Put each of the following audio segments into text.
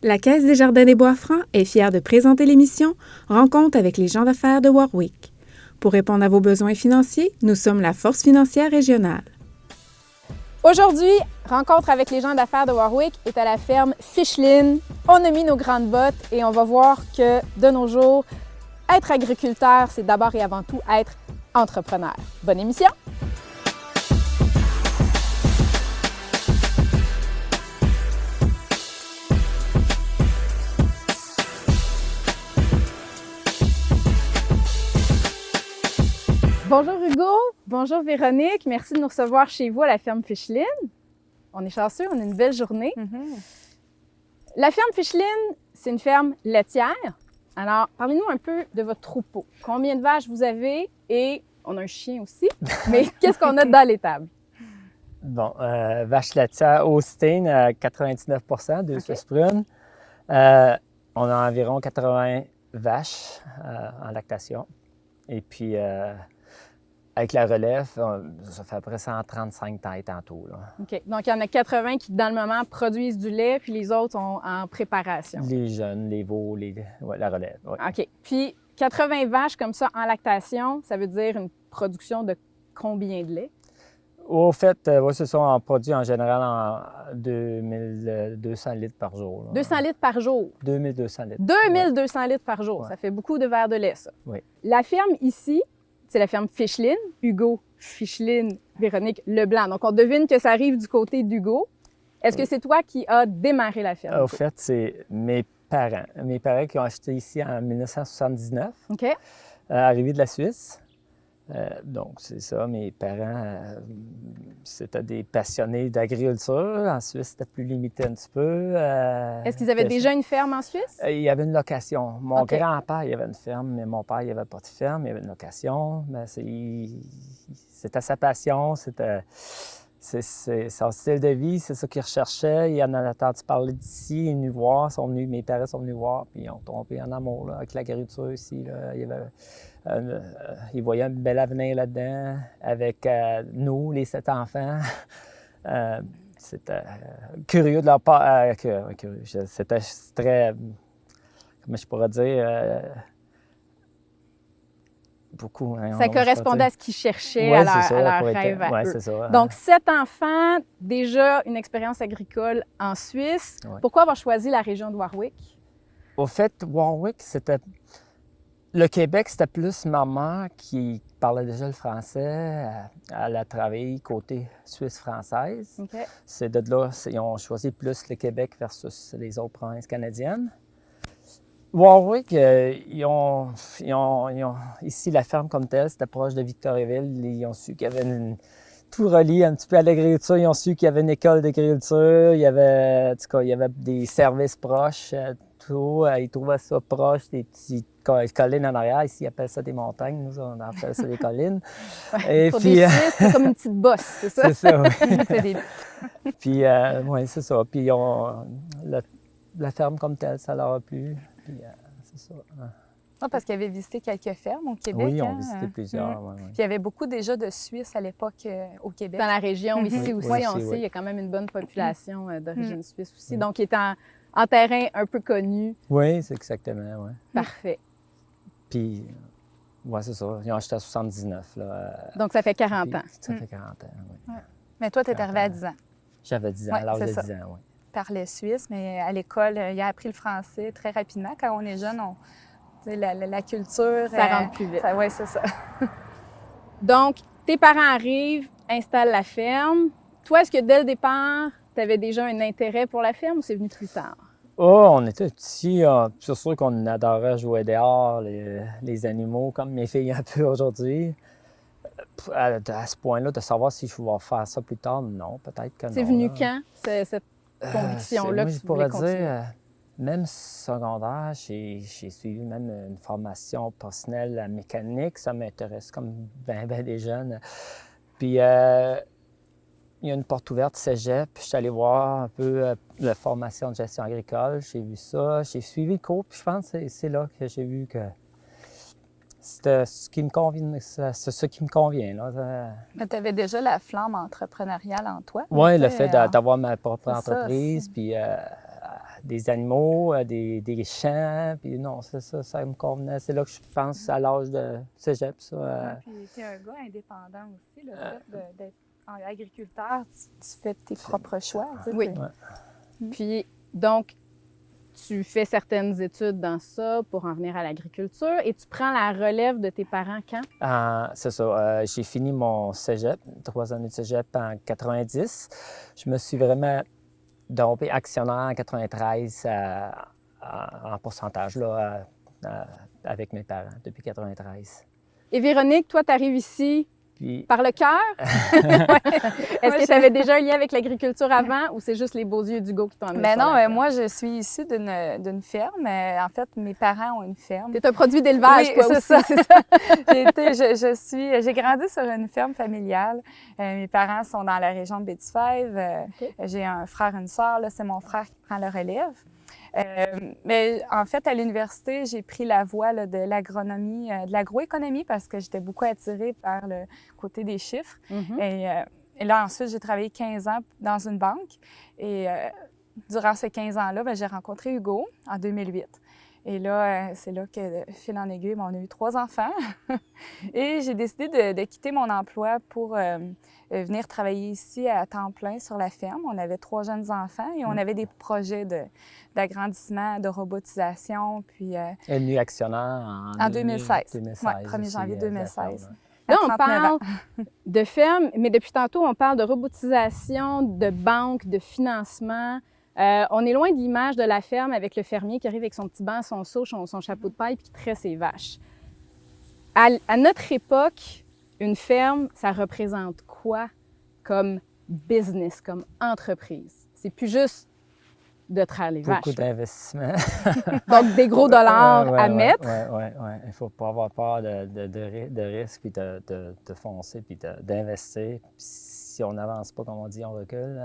La Caisse des Jardins des Bois-Francs est fière de présenter l'émission Rencontre avec les gens d'affaires de Warwick. Pour répondre à vos besoins financiers, nous sommes la force financière régionale. Aujourd'hui, Rencontre avec les gens d'affaires de Warwick est à la ferme Ficheline. On a mis nos grandes bottes et on va voir que de nos jours, être agriculteur, c'est d'abord et avant tout être entrepreneur. Bonne émission! Bonjour Hugo, bonjour Véronique, merci de nous recevoir chez vous à la ferme Ficheline. On est chanceux, on a une belle journée. La ferme Ficheline, c'est une ferme laitière. Alors, parlez-nous un peu de votre troupeau. Combien de vaches vous avez? Et on a un chien aussi, mais qu'est-ce qu'on a dans l'étable? Bon, vache laitière Holstein à 99%, deux Suisses brunes. On a environ 80 vaches en lactation. Et puis, avec la relève, ça fait à peu près 135 têtes en tout. Là. OK. Donc, il y en a 80 qui, dans le moment, produisent du lait, puis les autres sont en préparation. Les jeunes, les veaux, la relève. Ouais. OK. Puis, 80 vaches comme ça en lactation, ça veut dire une production de combien de lait? Au fait, c'est ça, on produit en général en 2200 litres par jour. Là. 200 litres par jour? 2200 litres. 2200 litres par jour. Ouais. Ça fait beaucoup de verres de lait, ça. Oui. La ferme ici, c'est la ferme Ficheline. Hugo Ficheline, Véronique Leblanc. Donc, on devine que ça arrive du côté d'Hugo. Est-ce que c'est toi qui as démarré la ferme? Au fait, c'est mes parents. Mes parents qui ont acheté ici en 1979, OK. arrivés de la Suisse. Donc, c'est ça, mes parents, c'était des passionnés d'agriculture. En Suisse, c'était plus limité un petit peu. Est-ce qu'ils avaient déjà une ferme en Suisse? Il y avait une location. Mon OK. grand-père, il avait une ferme, mais mon père, il n'avait pas de ferme, il avait une location. Mais c'était sa passion, c'est son style de vie, c'est ça qu'il recherchait. Il en a entendu parler d'ici, il est venu voir, mes parents sont venus voir, puis ils ont tombé en amour là, avec l'agriculture ici. Là. Ils voyaient un bel avenir là-dedans avec nous, les 7 enfants. C'était curieux de leur part. C'était très, comment je pourrais dire, beaucoup. Hein, ça correspondait à ce qu'ils cherchaient, ouais, à leur rêve à eux. C'est ça. Donc, 7 enfants, déjà une expérience agricole en Suisse. Ouais. Pourquoi avoir choisi la région de Warwick? Au fait, Warwick, c'était... Le Québec, c'était plus maman qui parlait déjà le français. Elle a travaillé côté suisse-française. OK. C'est de là, ils ont choisi plus le Québec versus les autres provinces canadiennes. Warwick, ils ont ici la ferme comme telle, c'était proche de Victoriaville. Ils ont su qu'il y avait tout relié un petit peu à l'agriculture. Ils ont su qu'il y avait une école d'agriculture. Il y avait, en tout cas, il y avait des services proches. Tout. Ils trouvaient ça proche, des petites collines en arrière. Ici, ils appellent ça des montagnes. Nous, on appelle ça des collines. Ouais, pour des Suisses, c'est comme une petite bosse, c'est ça? C'est ça, oui. C'est des... Puis, oui, c'est ça. Puis, la ferme comme telle, ça leur a plu. Puis, c'est ça. Non, parce qu'ils avaient visité quelques fermes au Québec. Oui, ils ont visité plusieurs. Ouais. Puis il y avait beaucoup déjà de Suisses à l'époque au Québec. Dans la région, ici aussi, Oui, on oui. sait, il y a quand même une bonne population d'origine suisse aussi. Donc, il est en terrain un peu connu. Oui, c'est exactement, oui. Parfait. Puis, oui, c'est ça. Ils ont acheté à 79. Là, Donc, ça fait 40 ans. Ça fait 40 ans, oui. Mais toi, tu es arrivé à 10 ans. J'avais 10 ans, Ouais, à l'âge c'est de ça. 10 ans, oui. Parlais suisse, mais à l'école, il a appris le français très rapidement. Quand on est jeune, la culture... Ça rentre plus vite. Oui, c'est ça. Donc, tes parents arrivent, installent la ferme. Toi, est-ce que dès le départ, tu avais déjà un intérêt pour la ferme ou c'est venu plus tard? Oh, on était petits. C'est sûr qu'on adorait jouer dehors, les animaux, comme mes filles un peu aujourd'hui. À ce point-là, de savoir si je vais faire ça plus tard, non, peut-être que non. C'est venu là. quand, cette conviction-là moi, que je tu voulais pourrais continuer? dire, même secondaire, j'ai suivi même une formation personnelle à mécanique. Ça m'intéresse comme ben des jeunes. Puis, il y a une porte ouverte cégep, puis je suis allé voir un peu la formation de gestion agricole. J'ai vu ça, j'ai suivi le cours, puis je pense que c'est là que j'ai vu que c'était ce qui me convient, c'est ce qui me convient. Mais tu avais déjà la flamme entrepreneuriale en toi. Oui, Tu le sais, fait d'avoir ma propre c'est ça, entreprise, c'est- puis des animaux, des champs. Puis non, ça me convenait. C'est là que je pense à l'âge de cégep, ça. Puis tu es un gars indépendant aussi, le fait d'être agriculteur, tu fais tes propres choix. Tu sais, Oui. Ouais. Puis, donc, tu fais certaines études dans ça pour en venir à l'agriculture et tu prends la relève de tes parents quand? C'est ça. J'ai fini mon cégep, 3 années de cégep en 90. Je me suis vraiment tombé actionnaire en 93 en pourcentage là, avec mes parents depuis 93. Et Véronique, toi, tu arrives ici Puis, par le cœur? Est-ce que tu avais déjà un lien avec l'agriculture avant ou c'est juste les beaux yeux d'Hugo qui t'ont amené Mais sur non, la ferme? moi, je suis issue d'une ferme. En fait, mes parents ont une ferme. T'es un produit d'élevage, Oui, toi c'est aussi. ça, c'est ça. J'ai grandi sur une ferme familiale. Mes parents sont dans la région de Baie-du-Fèvre. J'ai un frère et une sœur. Là, c'est mon frère qui prend le relève. Mais en fait, à l'université, j'ai pris la voie là, de l'agronomie, de l'agroéconomie parce que j'étais beaucoup attirée par le côté des chiffres. Et là, ensuite, j'ai travaillé 15 ans dans une banque. Et durant ces 15 ans-là, j'ai rencontré Hugo en 2008. Et là, c'est là que, de fil en aiguille, on a eu 3 enfants. Et j'ai décidé de quitter mon emploi pour venir travailler ici à temps plein sur la ferme. On avait 3 jeunes enfants et on avait des projets d'agrandissement, de robotisation. Puis, devenu actionnaire en 2016. 2016 Oui, 1er janvier aussi, 2016. Là, À on 39 parle ans. de ferme, mais depuis tantôt, on parle de robotisation, de banque, de financement. On est loin de l'image de la ferme avec le fermier qui arrive avec son petit banc, son seau, son chapeau de paille puis qui traite ses vaches. À notre époque, une ferme, ça représente quoi comme business, comme entreprise? C'est plus juste de traire les Beaucoup vaches. d'investissements. Donc, des gros dollars à mettre. Oui. Il ne faut pas avoir peur de risques, puis de foncer, puis d'investir. Puis si on n'avance pas, comme on dit, on recule.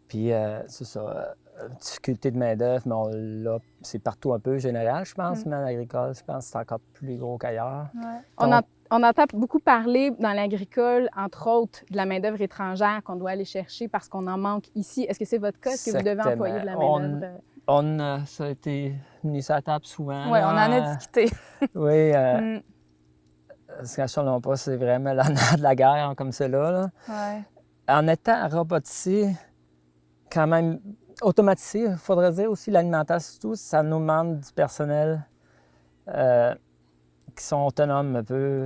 Puis c'est ça, difficulté de main-d'œuvre, mais c'est partout un peu général, je pense, mais en agricole, je pense que c'est encore plus gros qu'ailleurs. Ouais. On entend beaucoup parler dans l'agricole, entre autres, de la main-d'œuvre étrangère qu'on doit aller chercher parce qu'on en manque ici. Est-ce que c'est votre cas? Est-ce que vous devez employer de la main-d'œuvre? Ça a été mis sur la table souvent. Oui, on en a discuté. Oui. Ce qu'on ne pas, c'est vraiment la nerf de la guerre comme cela. Là. Ouais. En étant robotisé, quand même automatisé, il faudrait dire aussi l'alimentation, tout, ça nous demande du personnel qui sont autonomes un peu.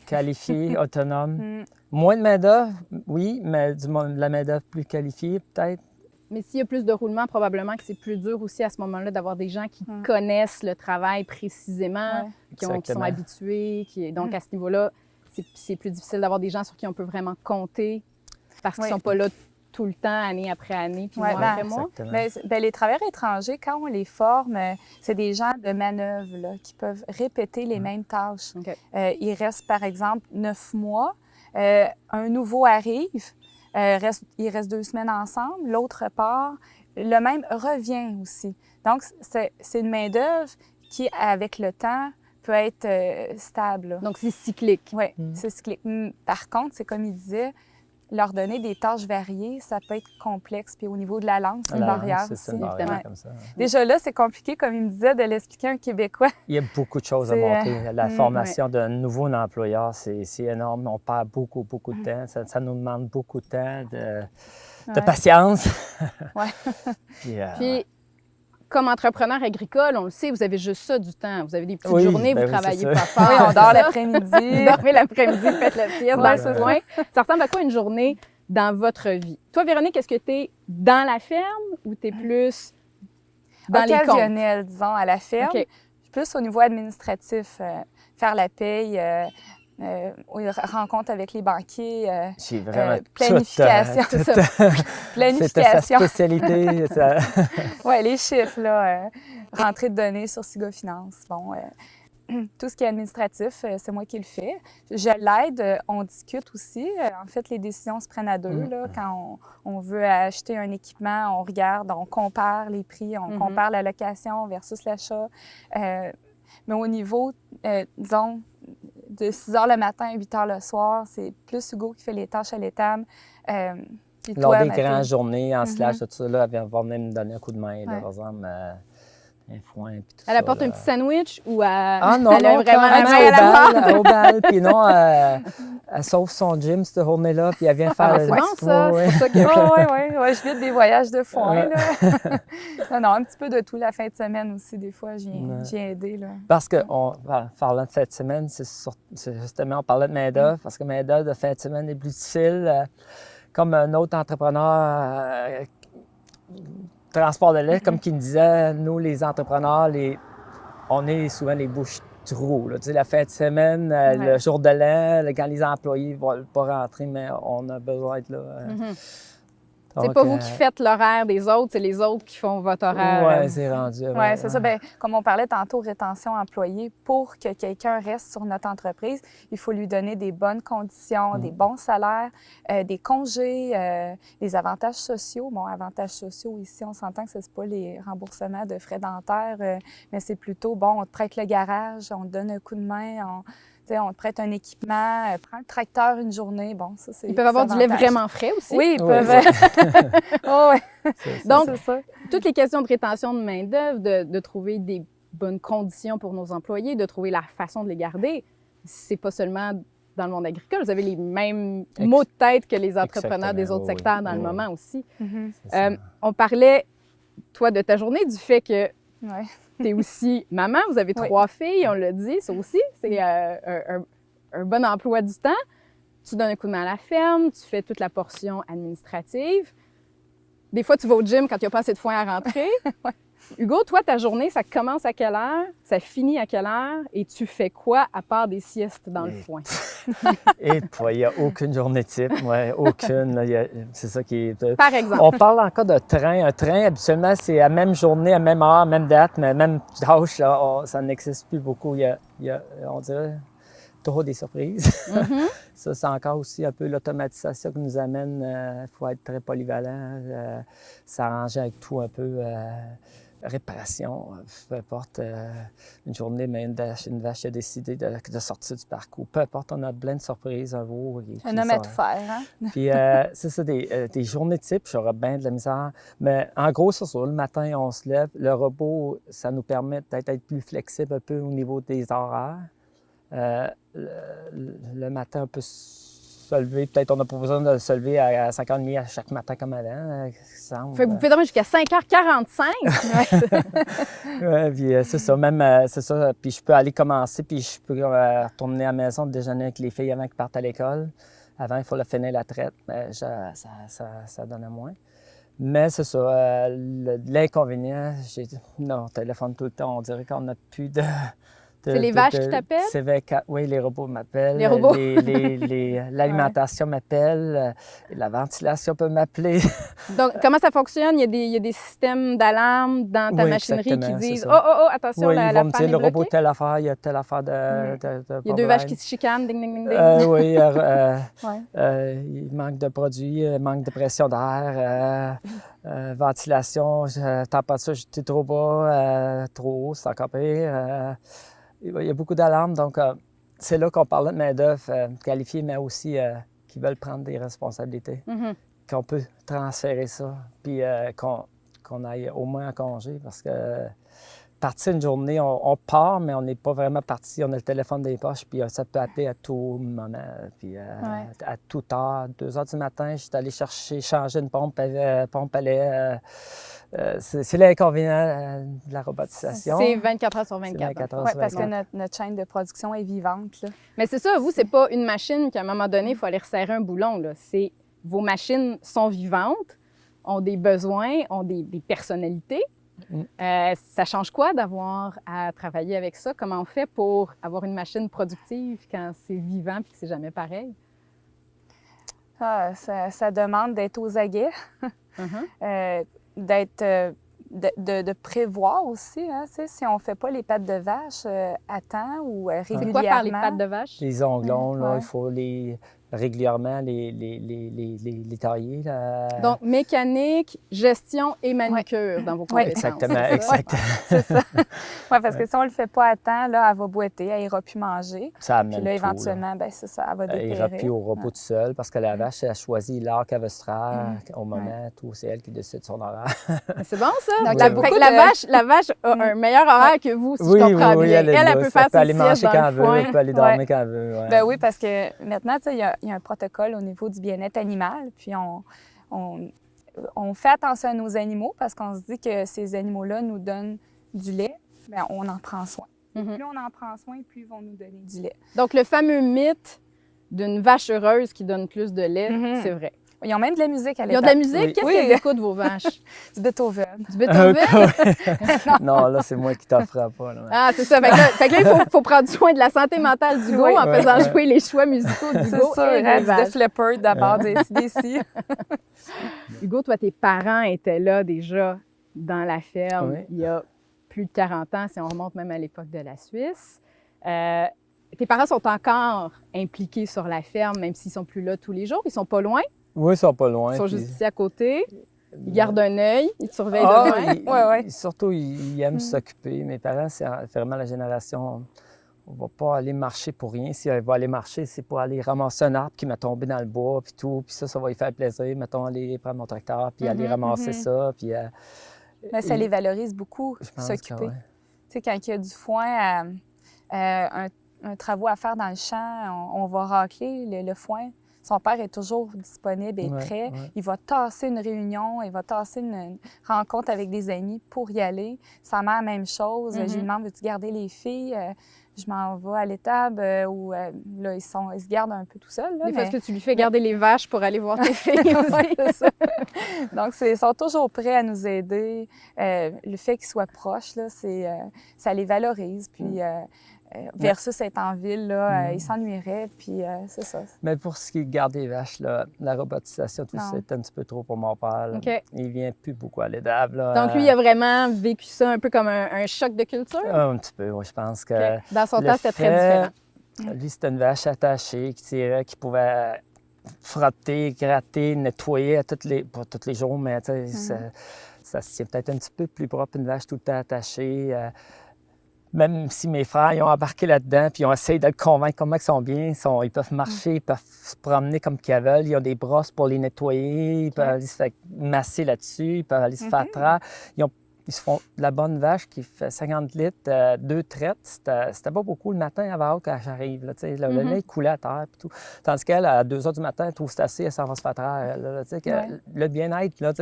Qualifiés, autonomes. Moins de main-d'œuvre, oui, mais de la main-d'œuvre plus qualifiée, peut-être. Mais s'il y a plus de roulement, probablement que c'est plus dur aussi à ce moment-là d'avoir des gens qui connaissent le travail précisément, qui sont habitués. Donc, à ce niveau-là, c'est plus difficile d'avoir des gens sur qui on peut vraiment compter parce qu'ils ne sont pas là tout le temps, année après année, puis mois après mois. Les travailleurs étrangers, quand on les forme, c'est des gens de manœuvre là, qui peuvent répéter les mêmes tâches. Ils restent, par exemple, 9 mois. Un nouveau arrive, ils restent 2 semaines ensemble, l'autre part. Le même revient aussi. Donc, c'est une main-d'œuvre qui, avec le temps, peut être stable. Là. Donc, c'est cyclique. Oui, c'est cyclique. Par contre, c'est comme il disait, leur donner des tâches variées, ça peut être complexe. Puis au niveau de la langue, c'est une barrière aussi. C'est une barrière comme ça. Déjà là, c'est compliqué, comme il me disait, de l'expliquer à un Québécois. Il y a beaucoup de choses à monter. La formation d'un nouveau employeur, c'est énorme. On perd beaucoup de temps. Ça nous demande beaucoup de temps, de patience. Puis, comme entrepreneur agricole, on le sait, vous avez juste ça du temps. Vous avez des petites journées, vous travaillez pas fort. Oui, on dort l'après-midi. Vous dormez l'après-midi, vous faites le sieste dans le coin. Ça ressemble à quoi une journée dans votre vie? Toi, Véronique, est-ce que tu es dans la ferme ou tu es plus dans les comptes? Occasionnel, disons, à la ferme. Plus au niveau administratif, faire la paye, rencontre avec les banquiers, planification. Planification. C'était sa spécialité. Oui, les chiffres, là, rentrée de données sur Siga Finance. Bon, tout ce qui est administratif, c'est moi qui le fais. Je l'aide, on discute aussi. En fait, les décisions se prennent à deux. Là, quand on veut acheter un équipement, on regarde, on compare les prix, on compare la location versus l'achat. Mais au niveau, disons, de 6 heures le matin à 8 heures le soir, c'est plus Hugo qui fait les tâches à l'étable. Puis Lors toi, des Mathieu? grandes journées, en slash, tout ça, là, elle va venir me donner un coup de main, là, Ouais. par exemple, un foin, puis tout Elle ça. apporte là. un petit sandwich ou elle, Ah non, elle a non, vraiment la carrément main à la pâte? au bal, puis non, elle sauve son gym cette journée-là, puis elle vient faire... Ah, ben, c'est bon, ça. Ouais, C'est pour ça que... Oui, je vis des voyages de foin, Ouais. là. Non, un petit peu de tout la fin de semaine aussi, des fois, je Ouais. viens aider, là. Parce que, parlant de fin de semaine, c'est justement, on parlait de main-d'œuvre, parce que main-d'œuvre de fin de semaine est plus difficile. Comme un autre entrepreneur, transport de lait, comme qui me disait, nous, les entrepreneurs, on est souvent les bouches-trous. Là. Tu sais, la fin de semaine, le jour de l'an, quand les employés ne vont pas rentrer, mais on a besoin d'être là. C'est Donc, pas vous qui faites l'horaire des autres, c'est les autres qui font votre horaire. Oui, c'est rendu. Oui, c'est ça. Bien, comme on parlait tantôt, rétention employé, pour que quelqu'un reste sur notre entreprise, il faut lui donner des bonnes conditions, des bons salaires, des congés, des avantages sociaux. Bon, avantages sociaux, ici, on s'entend que ce n'est pas les remboursements de frais dentaires, mais c'est plutôt, bon, on te prête le garage, on te donne un coup de main, on te prête un équipement, prends le tracteur une journée. Bon, ça, c'est Ils peuvent avoir du lait vraiment frais aussi. Oui, ils Oui, peuvent. Oh, oui. Donc, c'est ça. toutes les questions de rétention de main-d'œuvre, de trouver des bonnes conditions pour nos employés, de trouver la façon de les garder, c'est pas seulement dans le monde agricole. Vous avez les mêmes mots de tête que les entrepreneurs des autres secteurs dans le moment aussi. On parlait, toi, de ta journée, du fait que Ouais. tu es aussi maman, vous avez 3 filles, on l'a dit, ça aussi, c'est un bon emploi du temps. Tu donnes un coup de main à la ferme, tu fais toute la portion administrative. Des fois, tu vas au gym quand il n'y a pas assez de foin à rentrer. Hugo, toi, ta journée, ça commence à quelle heure? Ça finit à quelle heure? Et tu fais quoi à part des siestes dans le foin? Et il n'y a aucune journée type, aucune. Là, c'est ça qui est... Par exemple. On parle encore de train. Un train, habituellement, c'est à même journée, à même heure, même date, mais même tâche, là, ça n'existe plus beaucoup. Il y a, on dirait, trop des surprises. Ça, c'est encore aussi un peu l'automatisation qui nous amène. Il faut être très polyvalent, s'arranger avec tout un peu. Réparation, peu importe, une journée, mais une vache a décidé de sortir du parcours. Peu importe, on a plein de surprises, un veau. Un homme à tout faire, hein? Puis, c'est ça, des journées types, j'aurais bien de la misère. Mais en gros, c'est ça, le matin, on se lève. Le repos, ça nous permet peut-être d'être plus flexible un peu au niveau des horaires. Le matin, on peut se lever. Peut-être on n'a pas besoin de se lever à 5h30 à chaque matin comme avant. Fait que vous pouvez dormir jusqu'à 5h45. Oui, puis c'est ça. Même, c'est ça. Puis je peux aller commencer, puis je peux retourner à la maison, déjeuner avec les filles avant qu'elles partent à l'école. Avant, il faut la finir la traite, mais ça donne à moins. Mais c'est ça. L'inconvénient, on téléphone tout le temps. On dirait qu'on n'a plus de... C'est les vaches qui t'appellent? Oui, les robots m'appellent. Les robots? L'alimentation m'appelle. La ventilation peut m'appeler. Donc, comment ça fonctionne? Il y a des systèmes d'alarme dans ta machinerie qui disent « Oh, attention, oui, la ils vont me panne dire, est le robot, bloquée. telle affaire, il y a telle affaire de Il y a 2 vaches qui se chicanent, ding, ding, ding, ding. Oui, il manque de produits, manque de pression d'air, ventilation, température, j'étais trop bas, trop haut, c'est encore pire. Il y a beaucoup d'alarmes, donc c'est là qu'on parlait de main-d'œuvre qualifiée, mais aussi qui veulent prendre des responsabilités, qu'on peut transférer ça, puis qu'on aille au moins en congé, parce que partir une journée, on part, mais on n'est pas vraiment parti. On a le téléphone dans les poches, puis ça peut appeler à tout moment, puis à toute heure. 2 heures du matin, je suis allé changer une pompe à lait. C'est l'inconvénient de la robotisation. C'est 24 heures sur 24. C'est 24 heures Oui, sur parce que 24. notre chaîne de production est vivante, là. Mais c'est ça, vous, c'est pas une machine qu'à un moment donné, il faut aller resserrer un boulon. Là. Vos machines sont vivantes, ont des besoins, ont des personnalités. Ça change quoi d'avoir à travailler avec ça? Comment on fait pour avoir une machine productive quand c'est vivant et que c'est jamais pareil? Ça demande d'être aux aguets, de prévoir aussi. Hein, si on ne fait pas les pattes de vache à temps ou régulièrement. C'est quoi faire les pattes de vache? Les onglons, là, il faut les régulièrement les tailler. Là. Donc, mécanique, gestion et manucure dans vos compétences. Exactement, exactement. C'est ça. Oui, parce que si on ne le fait pas à temps, là, elle va boiter, elle n'ira plus manger. Ça amène Puis là, tout, éventuellement, ben, c'est ça, elle va elle dépérir. n'ira plus au repos tout seul parce que la vache, elle a choisi l'heure qu'elle veut se faire au moment, tout. C'est elle qui décide son horaire. C'est bon, ça? Donc, La, il y a fait que beaucoup la vache a un meilleur horaire que vous, si je comprends bien. Elle peut faire elle peut aller ses manger siestes quand dans elle le veut, foin. elle peut aller dormir quand elle veut. Ouais. Ben oui, parce que maintenant, tu sais, il y a un protocole au niveau du bien-être animal, puis on fait attention à nos animaux parce qu'on se dit que ces animaux-là nous donnent du lait, bien, on en prend soin. Plus on en prend soin, plus ils vont nous donner du lait. Donc, le fameux mythe d'une vache heureuse qui donne plus de lait, c'est vrai. Ils ont même de la musique à Ils l'époque. ont de la musique? Oui. Qu'est-ce Oui. qu'elles écoutent, vos vaches? Du Beethoven. Du Beethoven? Non, là, c'est moi qui t'offre pas. Là. Ah, c'est ça. Fait que là, il faut prendre soin de la santé mentale du go en faisant jouer les choix musicaux du C'est go ça, et des du vaches. Def Leppard d'abord, des CDC. Hugo, toi, tes parents étaient là déjà dans la ferme Oui. il y a plus de 40 ans, si on remonte même à l'époque de la Suisse. Tes parents sont encore impliqués sur la ferme, même s'ils sont plus là tous les jours. Ils sont pas loin, Oui, ils sont pas loin. ils sont puis- juste ici à côté. Ils gardent un œil, ils te surveillent Ah, de loin. Ouais. Surtout, ils aiment s'occuper. Mes parents, c'est vraiment la génération. On va pas aller marcher pour rien. Si elle va aller marcher, c'est pour aller ramasser un arbre qui m'est tombé dans le bois, puis tout. Puis ça va lui faire plaisir. Mettons, aller prendre mon tracteur, puis aller ramasser ça. Puis, Mais ça les valorise beaucoup, je pense s'occuper. que, ouais. Tu sais, quand il y a du foin, un travaux à faire dans le champ, on va racler le foin. Son père est toujours disponible et Ouais, prêt. ouais. Il va tasser une réunion, il va tasser une rencontre avec des amis pour y aller. Sa mère, même chose. Je lui demande, veux-tu garder les filles? Je m'en vais à l'étable où là, ils se gardent un peu tout seuls. Là, Des fois, mais- est-ce que tu lui fais garder les vaches pour aller voir tes filles aussi? Ouais, c'est ça. Donc, ils sont toujours prêts à nous aider. Le fait qu'ils soient proches, là, ça les valorise. Puis, versus être en ville, là, ils s'ennuieraient. Puis, c'est ça. Mais pour ce qui est de garder les vaches, là, la robotisation, tout Non. ça, c'est un petit peu trop pour mon père. Là. OK. Il vient plus beaucoup à l'étable. là. Donc, lui, il a vraiment vécu ça un peu comme un choc de culture. Un petit peu, oui, je pense que... OK. Dans son le temps, c'était très différent. Lui, c'était une vache attachée qui tirait, qui pouvait frotter, gratter, nettoyer pas tous les jours, mais tu sais, ça se tient peut-être un petit peu plus propre, une vache tout le temps attachée. Même si mes frères ils ont embarqué là-dedans, puis ils ont essayé de le convaincre comment ils sont bien, ils peuvent marcher, ils peuvent se promener comme qu'ils veulent, ils ont des brosses pour les nettoyer, ils peuvent aller se faire masser là-dessus, ils peuvent aller se faire traire. Ils se font de la bonne vache qui fait 50 litres, 2 traites. C'était pas beaucoup le matin avant quand j'arrive. Là, le lait coulait à terre. Puis tout. Tandis qu'elle, à 2 h du matin, elle trouve que c'est assez, elle s'en va se faire traire. Là, le bien-être, là,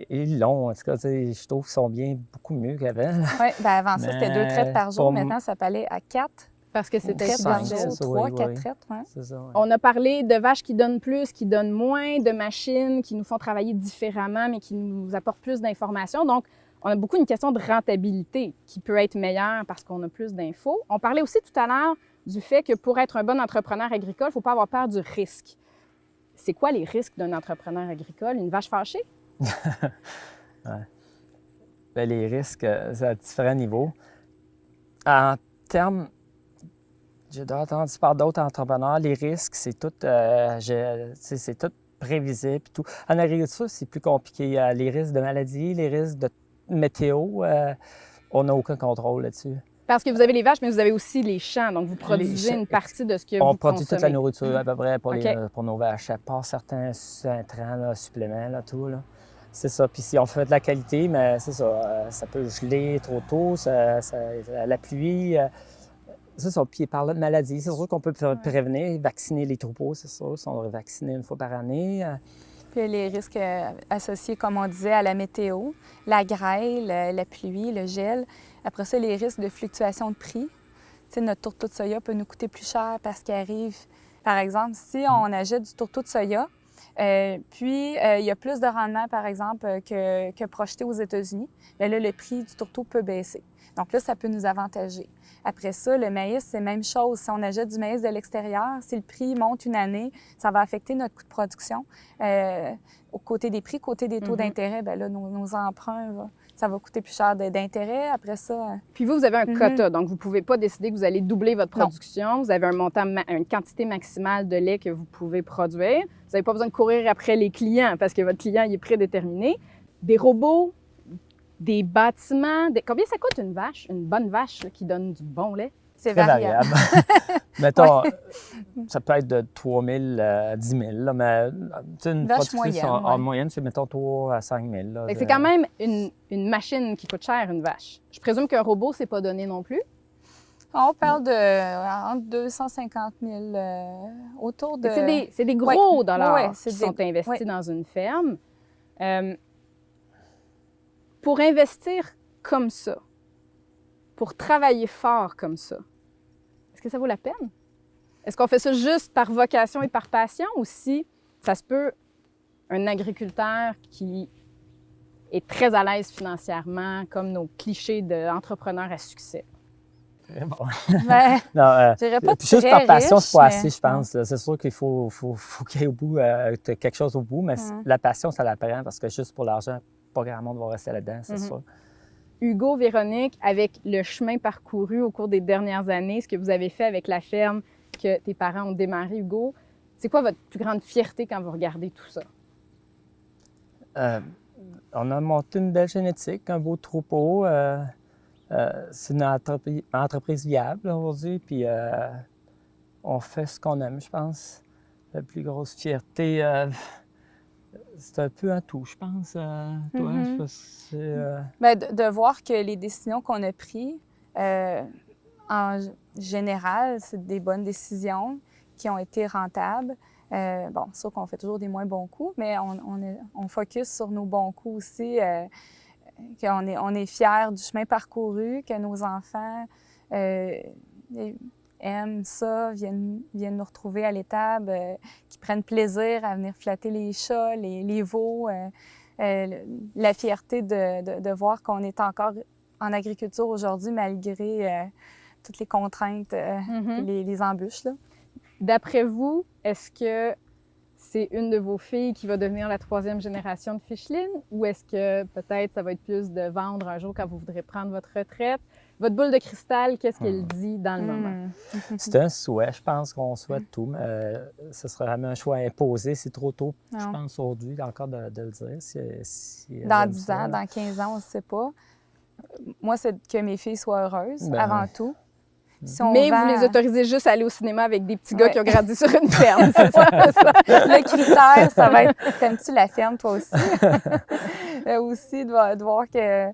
ils l'ont. En tout cas, je trouve qu'ils sont bien beaucoup mieux qu'avant. Oui, bien avant ça, c'était 2 Mais traites par jour. pour- Maintenant, ça peut aller à 4 Parce que c'était traites cinq, par bordel. jour, c'est ça, 3, oui, 4 oui. traites. Ouais. C'est ça, ouais. On a parlé de vaches qui donnent plus, qui donnent moins, de machines qui nous font travailler différemment, mais qui nous apportent plus d'informations. Donc, on a beaucoup une question de rentabilité qui peut être meilleure parce qu'on a plus d'infos. On parlait aussi tout à l'heure du fait que pour être un bon entrepreneur agricole, il ne faut pas avoir peur du risque. C'est quoi les risques d'un entrepreneur agricole? Une vache fâchée? Bien, les risques, c'est à différents niveaux. En termes, j'ai entendu par d'autres entrepreneurs, les risques, c'est tout, c'est tout prévisible. Tout. En agriculture, c'est plus compliqué. Les risques de maladie, les risques de météo, on n'a aucun contrôle là-dessus. Parce que vous avez les vaches, mais vous avez aussi les champs. Donc, vous produisez une partie de ce que On vous produit toute la consommez. nourriture à peu près pour, OK. pour nos vaches, à part certains intrants, là, suppléments, là, tout. Là. C'est ça. Puis si on fait de la qualité, mais c'est ça. Ça peut geler trop tôt, la pluie. C'est ça. Puis par là de maladie, c'est sûr qu'on peut prévenir, vacciner les troupeaux, c'est ça. Ils sont vaccinés une fois par année. Puis les risques associés, comme on disait, à la météo, la grêle, la pluie, le gel. Après ça, les risques de fluctuation de prix. Tu sais, notre tourteau de soya peut nous coûter plus cher parce qu'il arrive, par exemple, si on achète du tourteau de soya, puis il y a plus de rendement, par exemple, que projeté aux États-Unis, bien là, le prix du tourteau peut baisser. Donc là, ça peut nous avantager. Après ça, le maïs, c'est la même chose. Si on achète du maïs de l'extérieur, si le prix monte une année, ça va affecter notre coût de production. côté des prix, côté des taux d'intérêt, bien là, nos emprunts, ça va coûter plus cher d'intérêt. Après ça... Puis vous avez un quota, donc vous ne pouvez pas décider que vous allez doubler votre production. Non. Vous avez un montant, une quantité maximale de lait que vous pouvez produire. Vous n'avez pas besoin de courir après les clients parce que votre client il est prédéterminé. Des robots, des bâtiments... Combien ça coûte une vache, une bonne vache là, qui donne du bon lait? C'est variable. Mettons, ça peut être de 3 000 à 10 000, là, mais une vache productrice moyenne, en moyenne, c'est mettons 3 à 5 000. Là, c'est quand même une machine qui coûte cher, une vache. Je présume qu'un robot, c'est pas donné non plus. On parle de entre 250 000, autour de... C'est des gros dollars qui sont investis dans une ferme. Pour investir comme ça, pour travailler fort comme ça, est-ce que ça vaut la peine? Est-ce qu'on fait ça juste par vocation et par passion ou si ça se peut, un agriculteur qui est très à l'aise financièrement, comme nos clichés d'entrepreneurs à succès? Très bon. Je dirais pas juste par passion, riche, c'est pas assez, je pense. C'est sûr qu'il faut qu'il y ait au bout, quelque chose au bout, mais la passion, ça l'apprend parce que juste pour l'argent, pas grand monde va rester là-dedans, c'est sûr. Hugo, Véronique, avec le chemin parcouru au cours des dernières années, ce que vous avez fait avec la ferme que tes parents ont démarré, Hugo, c'est quoi votre plus grande fierté quand vous regardez tout ça? On a monté une belle génétique, un beau troupeau. C'est une entreprise viable aujourd'hui, puis on fait ce qu'on aime, je pense. La plus grosse fierté, c'est un peu un tout, je pense. Toi, je pense de voir que les décisions qu'on a prises, en général, c'est des bonnes décisions qui ont été rentables. C'est sûr qu'on fait toujours des moins bons coups, mais on focus sur nos bons coups aussi, qu'on est fiers du chemin parcouru, que nos enfants aiment ça, viennent nous retrouver à l'étable, qui prennent plaisir à venir flatter les chats, les veaux. La fierté de voir qu'on est encore en agriculture aujourd'hui malgré toutes les contraintes et les embûches. Là. D'après vous, est-ce que c'est une de vos filles qui va devenir la 3e génération de Ficheline ou est-ce que peut-être ça va être plus de vendre un jour quand vous voudrez prendre votre retraite? Votre boule de cristal, qu'est-ce qu'elle dit dans le moment? C'est un souhait, je pense qu'on souhaite tout. Mais ce serait vraiment un choix imposé. C'est trop tôt, je pense, aujourd'hui, encore de le dire. Si dans 10 ans, dans 15 ans, on ne sait pas. Moi, c'est que mes filles soient heureuses, avant tout. Si vous les autorisez juste à aller au cinéma avec des petits gars qui ont grandi sur une ferme, c'est ça? Le critère, ça va être « T'aimes-tu la ferme, toi aussi? » Aussi, de voir que...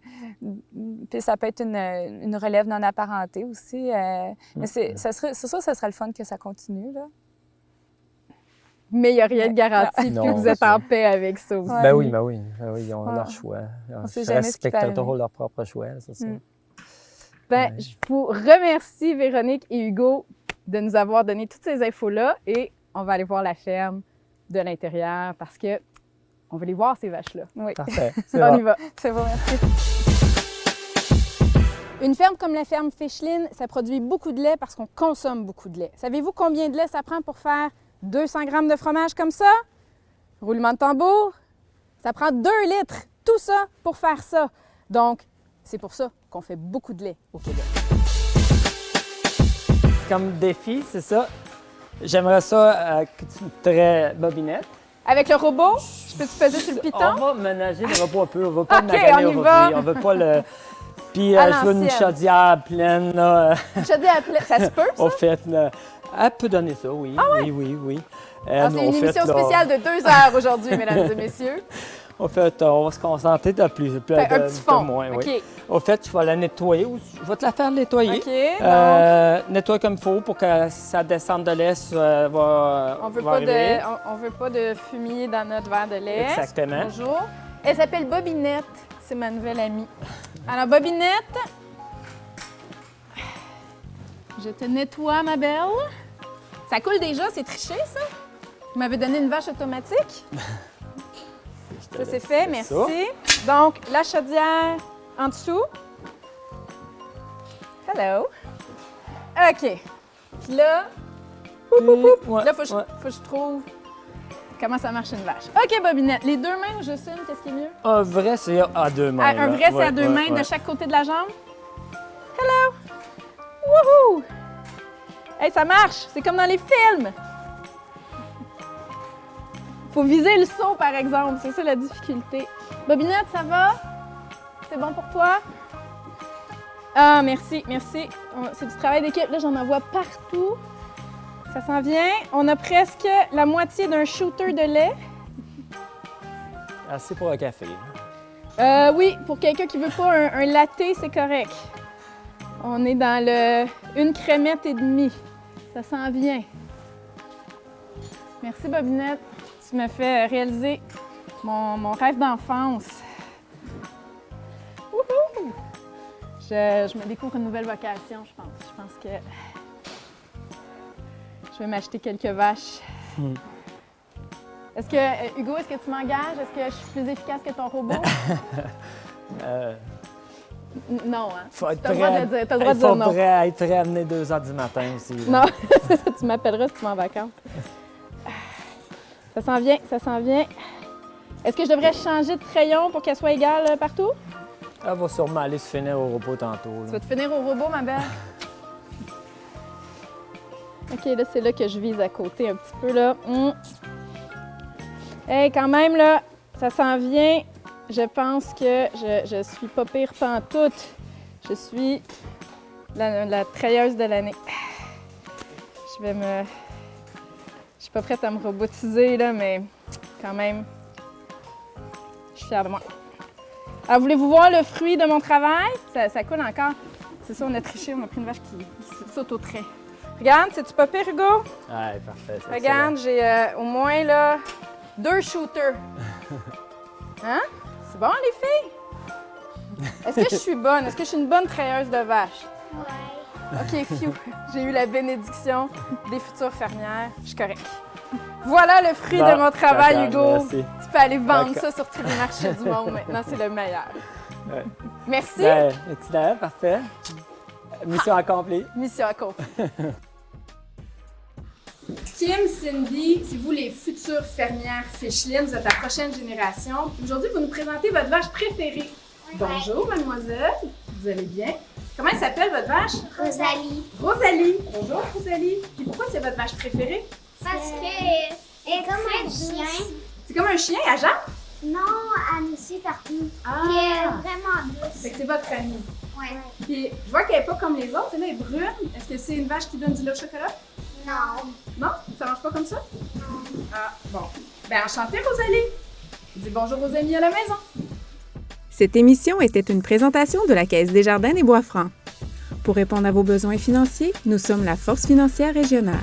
Puis ça peut être une relève non apparentée aussi. Mais c'est sûr que ça serait le fun que ça continue, là. Mais il n'y a rien de garanti que vous êtes en paix avec ça aussi. Ben oui, ils ont leur choix. Ils respectent toujours leur propre choix, c'est ça. Je vous remercie, Véronique et Hugo, de nous avoir donné toutes ces infos-là et on va aller voir la ferme de l'intérieur parce que on veut les voir, ces vaches-là. Oui. Parfait. On y va. C'est bon, merci. Une ferme comme la ferme Ficheline, ça produit beaucoup de lait parce qu'on consomme beaucoup de lait. Savez-vous combien de lait ça prend pour faire 200 grammes de fromage comme ça? Roulement de tambour, ça prend 2 litres. Tout ça pour faire ça. Donc, c'est pour ça qu'on fait beaucoup de lait au Québec. Comme défi, c'est ça. J'aimerais ça que tu me bobinette. Avec le robot, je peux-tu peser sur le piton? On va ménager le robot un peu. On va pas le on maganer y aujourd'hui. va. On veut pas le... Puis je veux une chaudière pleine. Là. Une chaudière pleine, ça se peut, ça? Au fait, là, elle peut donner ça, oui. Ah ouais? Oui. Alors, c'est une émission spéciale de 2 heures aujourd'hui, mesdames et messieurs. Au fait, on va se concentrer de plus. Un petit fond. De moins, OK. Oui. Au fait, je vais la nettoyer. Je vais te la faire nettoyer. OK. Donc... nettoie comme il faut pour que ça descende de lait. On veut pas de fumier dans notre verre de lait. Exactement. Bonjour. Elle s'appelle Bobinette. C'est ma nouvelle amie. Alors, Bobinette, je te nettoie, ma belle. Ça coule déjà, c'est triché, ça? Vous m'avez donné une vache automatique? Ça, c'est fait, merci. Ça. Donc, la chaudière en dessous. Hello. OK. Puis là, là, faut que je trouve comment ça marche une vache. OK, Bobinette, les deux mains ou juste une, qu'est-ce qui est mieux? Un vrai, c'est à deux mains. Un vrai, c'est à deux mains de chaque côté de la jambe. Hello! Wouhou! Hey, ça marche! C'est comme dans les films! Faut viser le saut, par exemple. C'est ça la difficulté. Bobinette, ça va? C'est bon pour toi? Ah, merci, merci. C'est du travail d'équipe. Là, j'en envoie partout. Ça s'en vient. On a presque la moitié d'un shooter de lait. Assez pour un café. Oui, pour quelqu'un qui veut pas un latte, c'est correct. On est dans le 1 crémette et demie. Ça s'en vient. Merci, Bobinette. Tu me fais réaliser mon rêve d'enfance. Wouhou! Je me découvre une nouvelle vocation, je pense. Je pense que je vais m'acheter quelques vaches. Est-ce que, Hugo, est-ce que tu m'engages? Est-ce que je suis plus efficace que ton robot? Non, hein? Faut être T'as le droit de le dire. T'as le droit de dire non. Faut être prêt à amener 2 heures du matin aussi. Là. Non, c'est ça, tu m'appelleras si tu vas en vacances. Ça s'en vient, ça s'en vient. Est-ce que je devrais changer de crayon pour qu'elle soit égale partout? Elle va sûrement aller se finir au robot tantôt. Là. Tu vas te finir au robot, ma belle? OK, là, c'est là que je vise à côté un petit peu, là. Hey, quand même, là, ça s'en vient. Je pense que je suis pas pire pantoute. Je suis la trailleuse de l'année. Je suis pas prête à me robotiser, là, mais quand même, je suis fière de moi. Alors, voulez-vous voir le fruit de mon travail? Ça coule encore. C'est ça, on a triché, on a pris une vache qui saute au trait. Regarde, c'est-tu pas pire, Hugo? Ouais, parfait. Regarde, j'ai au moins, là, 2 shooters. Hein? C'est bon, les filles? Est-ce que je suis bonne? Est-ce que je suis une bonne trailleuse de vaches? Ouais. OK, phew. J'ai eu la bénédiction des futures fermières. Je suis correcte. Voilà le fruit de mon travail, Hugo. Merci. Tu peux aller vendre ça sur tous les marchés du monde maintenant. C'est le meilleur. Ouais. Merci. Ben, excellent, parfait. Mission accomplie. Mission accomplie. Kim, Cindy, c'est vous les futures fermières Ficheline. Vous êtes la prochaine génération. Aujourd'hui, vous nous présentez votre vache préférée. Bonjour, mademoiselle. Vous allez bien? Comment elle s'appelle, votre vache? Rosalie. Rosalie. Bonjour, Rosalie. Et pourquoi c'est votre vache préférée? Parce que elle est comme un chien. C'est comme un chien, à Jacques? Non, elle nous suit partout. Ah! Puis elle est vraiment douce. Fait que c'est votre amie. Ouais. Puis je vois qu'elle n'est pas comme les autres. Elle est brune. Est-ce que c'est une vache qui donne du lait au chocolat? Non. Non? Ça marche pas comme ça? Ah, bon. Ben, enchantée, Rosalie. Dis bonjour aux amis à la maison. Cette émission était une présentation de la Caisse des Jardins des Bois-Francs. Pour répondre à vos besoins financiers, nous sommes la Force financière régionale.